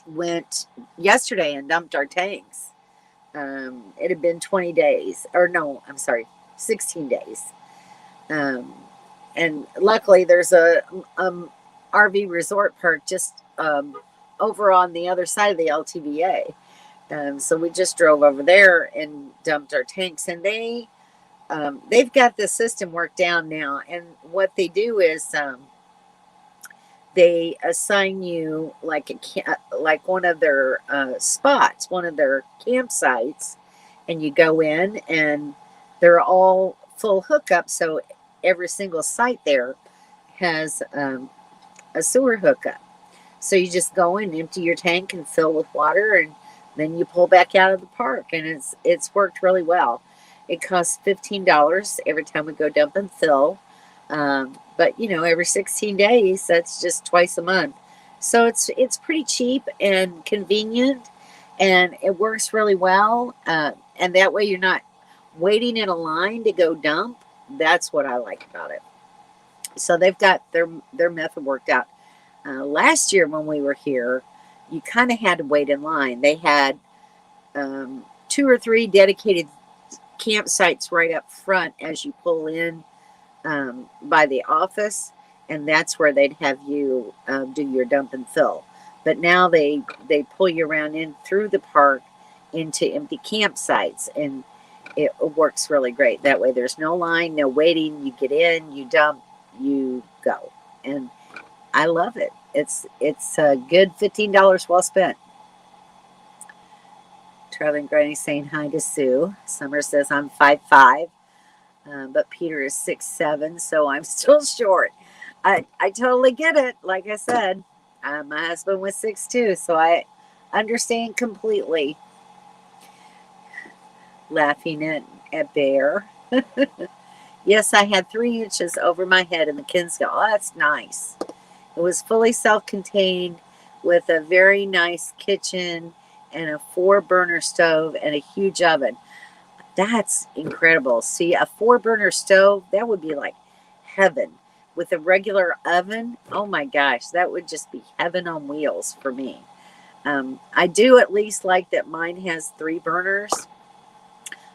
Speaker 1: went yesterday and dumped our tanks. It had been 20 days. Or no, I'm sorry, 16 days. And luckily, there's a RV resort park just over on the other side of the LTVA. So we just drove over there and dumped our tanks, and they've got the system worked down now. And what they do is they assign you like one of their spots, one of their campsites, and you go in, and they're all full hookup. So every single site there has a sewer hookup. So you just go in, empty your tank, and fill with water, and then you pull back out of the park, and it's worked really well. It costs $15 every time we go dump and fill, but you know, every 16 days, that's just twice a month. So it's pretty cheap and convenient, and it works really well. And that way, you're not waiting in a line to go dump. That's what I like about it. So they've got their method worked out. Last year when we were here, you kind of had to wait in line. They had 2 or 3 dedicated campsites right up front as you pull in by the office, and that's where they'd have you do your dump and fill. But now they pull you around in through the park into empty campsites, and it works really great. That way there's no line, no waiting. You get in, you dump, you go. And I love it. It's a good $15 well spent. Traveling Granny saying hi to Sue. Summer says I'm 5'5", but Peter is 6'7", so I'm still short. I totally get it. Like I said, my husband was 6'2", so I understand completely. Laughing at Bear. Yes, I had 3 inches over my head in the Kinskill. Oh, that's nice. It was fully self-contained with a very nice kitchen and a 4-burner stove and a huge oven. That's incredible. See, a 4-burner stove, that would be like heaven. With a regular oven, oh my gosh, that would just be heaven on wheels for me. I do at least like that mine has 3 burners.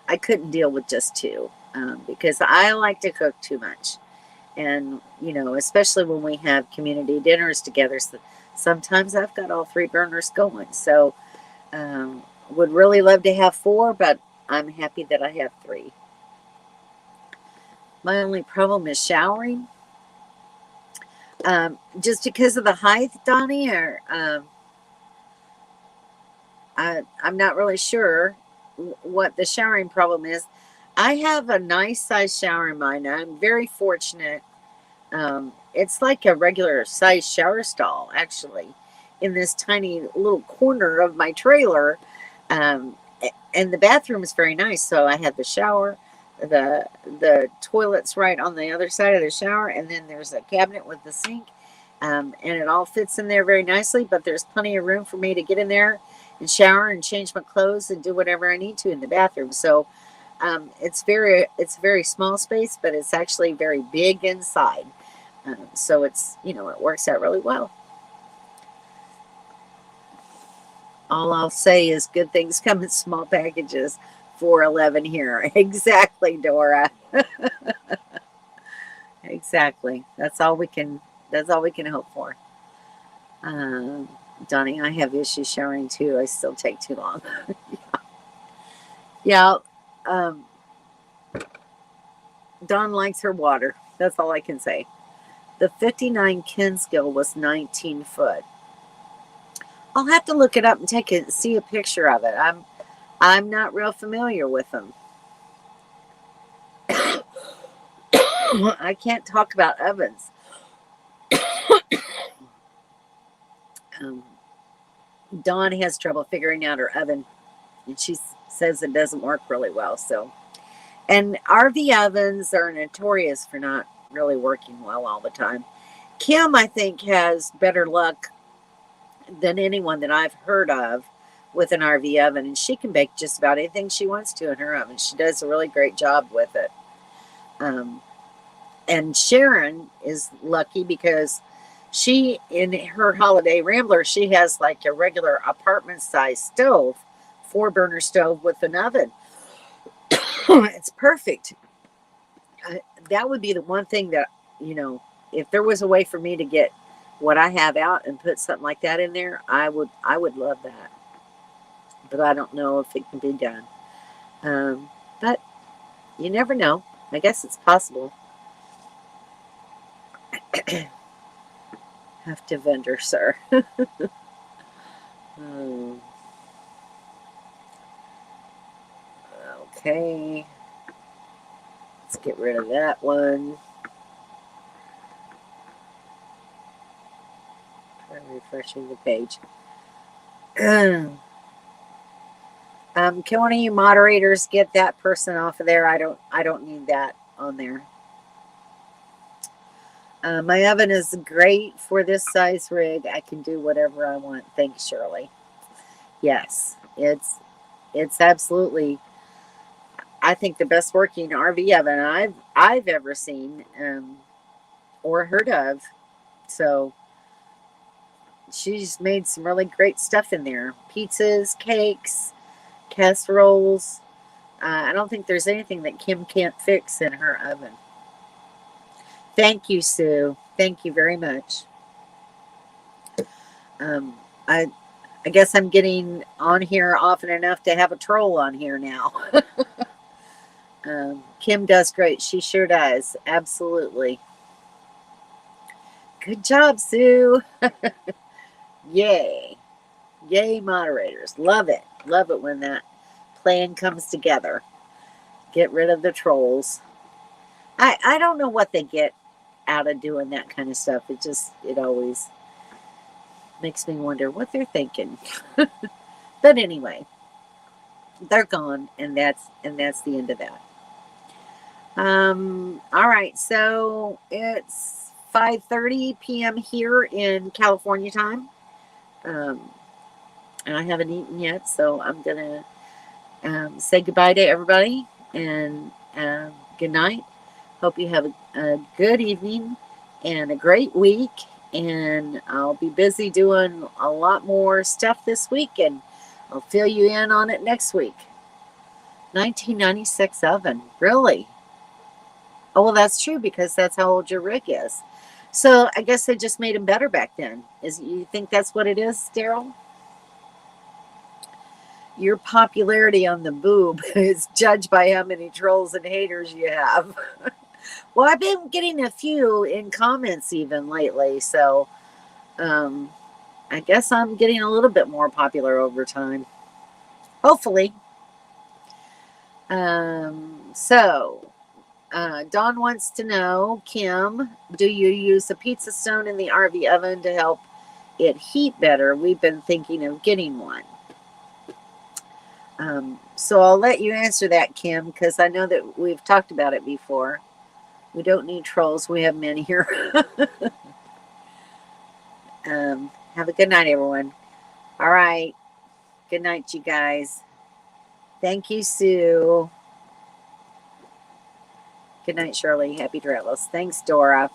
Speaker 1: I couldn't deal with just 2 because I like to cook too much. And, you know, especially when we have community dinners together, so sometimes I've got all 3 burners going. So would really love to have 4, but I'm happy that I have 3. My only problem is showering. Just because of the height, Donnie, or I'm not really sure what the showering problem is. I have a nice size shower in mine. I'm very fortunate it's like a regular size shower stall, actually, in this tiny little corner of my trailer. Um, and the bathroom is very nice. So I have the shower, the toilet's right on the other side of the shower, and then there's a cabinet with the sink, and it all fits in there very nicely. But there's plenty of room for me to get in there and shower and change my clothes and do whatever I need to in the bathroom. So it's a very small space, but it's actually very big inside. So it's, it works out really well. All I'll say is good things come in small packages. 411 here. Exactly, Dora. Exactly. That's all we can hope for. Donnie, I have issues showering too. I still take too long. Yeah. Dawn likes her water. That's all I can say. The 59 Kinskill was 19 foot. I'll have to look it up and see a picture of it. I'm not real familiar with them. I can't talk about ovens. Dawn has trouble figuring out her oven, and she says it doesn't work really well. So, and RV ovens are notorious for not really working well all the time. Kim, I think, has better luck than anyone that I've heard of with an RV oven, and she can bake just about anything she wants to in her oven. She does a really great job with it. And Sharon is lucky because she, in her Holiday Rambler, she has like a regular apartment size stove, 4-burner stove with an oven. It's perfect. That would be the one thing that, if there was a way for me to get what I have out and put something like that in there, I would love that. But I don't know if it can be done. But you never know. I guess it's possible. Have to vendor, sir. Okay. Let's get rid of that one. Try refreshing the page. Can one of you moderators get that person off of there? I don't need that on there. My oven is great for this size rig. I can do whatever I want. Thanks, Shirley. Yes, it's absolutely, I think, the best working RV oven I've ever seen or heard of. So she's made some really great stuff in there. Pizzas, cakes, casseroles. I don't think there's anything that Kim can't fix in her oven. Thank you, Sue. Thank you very much. I guess I'm getting on here often enough to have a troll on here now. Kim does great. She sure does. Absolutely. Good job, Sue. Yay. Yay, moderators. Love it. Love it when that plan comes together. Get rid of the trolls. I don't know what they get out of doing that kind of stuff. It always makes me wonder what they're thinking. But anyway, they're gone, and that's the end of that. All right, so it's 5:30 p.m. here in California time. And I haven't eaten yet, so I'm gonna say goodbye to everybody and good night. Hope you have a good evening and a great week. And I'll be busy doing a lot more stuff this week, and I'll fill you in on it next week. 1996 oven, really? Oh, well, that's true because that's how old your rig is. So I guess they just made them better back then. You think that's what it is, Daryl? Your popularity on the boob is judged by how many trolls and haters you have. Well, I've been getting a few in comments even lately, so I guess I'm getting a little bit more popular over time. Hopefully. So Dawn wants to know, Kim, do you use a pizza stone in the RV oven to help it heat better? We've been thinking of getting one. So I'll let you answer that, Kim, because I know that we've talked about it before. We don't need trolls. We have men here. Have a good night, everyone. All right. Good night, you guys. Thank you, Sue. Good night, Shirley. Happy travels. Thanks, Dora.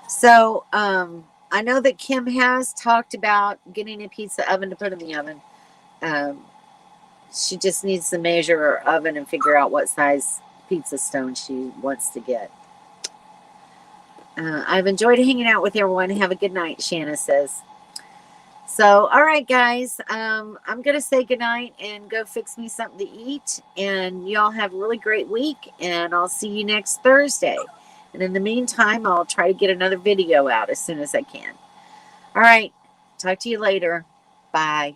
Speaker 1: So, I know that Kim has talked about getting a pizza oven to put in the oven. She just needs to measure her oven and figure out what size pizza stone she wants to get. I've enjoyed hanging out with everyone. Have a good night, Shanna says. So, all right, guys. I'm going to say goodnight and go fix me something to eat. And y'all have a really great week. And I'll see you next Thursday. And in the meantime, I'll try to get another video out as soon as I can. All right. Talk to you later. Bye.